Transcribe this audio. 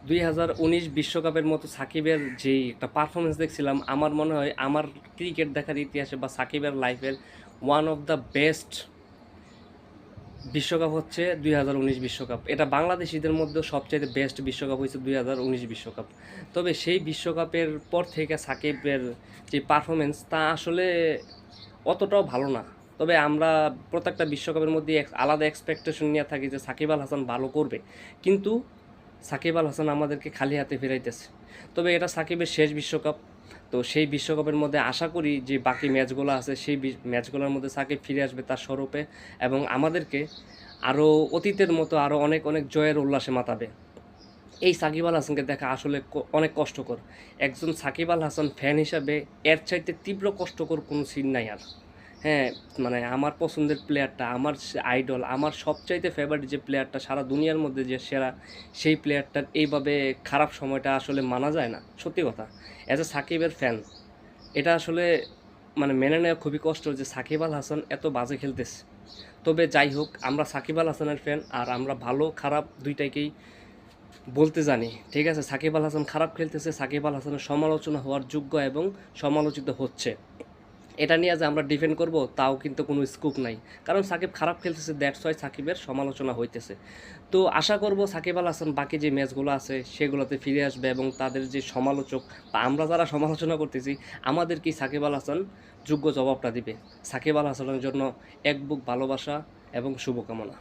2019 বিশ্বকাপের মতো সাকিবের যেই একটা পারফরমেন্স দেখছিলাম, আমার মনে হয় আমার ক্রিকেট দেখার ইতিহাসে বা সাকিবের লাইফের ওয়ান অফ দ্য বেস্ট বিশ্বকাপ হচ্ছে 2019 বিশ্বকাপ। এটা বাংলাদেশিদের মধ্যে সবচেয়ে বেস্ট বিশ্বকাপ হয়েছে 2019 বিশ্বকাপ। তবে সেই বিশ্বকাপের পর থেকে সাকিবের যে পারফরমেন্স তা আসলে অতটাও ভালো না। তবে আমরা প্রত্যেকটা বিশ্বকাপের মধ্যে আলাদা এক্সপেকটেশন নিয়ে থাকি যে সাকিব আল হাসান ভালো করবে, কিন্তু সাকিব আল হাসান আমাদেরকে খালি হাতে ফেরাইতেছে। তবে এটা সাকিবের শেষ বিশ্বকাপ, তো সেই বিশ্বকাপের মধ্যে আশা করি যে বাকি ম্যাচগুলো আছে সেই ম্যাচগুলোর মধ্যে সাকিব ফিরে আসবে তার স্বরূপে, এবং আমাদেরকে আরও অতীতের মতো আরও অনেক অনেক জয়ের উল্লাসে মাতাবে। এই সাকিব আল হাসানকে দেখা আসলে অনেক কষ্টকর। একজন সাকিব আল হাসান ফ্যান হিসাবে এর চাইতে তীব্র কষ্টকর কোনো সিন নাই আর। হ্যাঁ, মানে আমার পছন্দের প্লেয়ারটা, আমার আইডল, আমার সবচাইতে ফেভারিট যে প্লেয়ারটা সারা দুনিয়ার মধ্যে যে সেরা, সেই প্লেয়ারটার এইভাবে খারাপ সময়টা আসলে মানা যায় না, সত্যি কথা। অ্যাজ এ সাকিবের ফ্যান এটা আসলে মানে মেনে নেওয়া খুবই কষ্ট যে সাকিব আল হাসান এত বাজে খেলতেছে। তবে যাই হোক, আমরা সাকিব আল হাসানের ফ্যান, আর আমরা ভালো খারাপ দুইটাকেই বলতে জানি, ঠিক আছে। সাকিব আল হাসান খারাপ খেলতেছে, সাকিব আল হাসানের সমালোচনা হওয়ার যোগ্য এবং সমালোচিত হচ্ছে, এটা নিয়ে যে আমরা ডিফেন্ড করব তাও কিন্তু কোনো স্কোপ নাই। কারণ সাকিব খারাপ খেলতেছে, দ্যাটস ওয়াই সাকিবের সমালোচনা হইতেছে। তো আশা করব সাকিব আল হাসান বাকি যে ম্যাচগুলো আছে সেগুলোতে ফিরে আসবে, এবং তাদের যে সমালোচক বা আমরা যারা সমালোচনা করতেছি আমাদেরকেই সাকিব আল হাসান যোগ্য জবাবটা দিবে। সাকিব আল হাসানের জন্য এক বুক ভালোবাসা এবং শুভকামনা।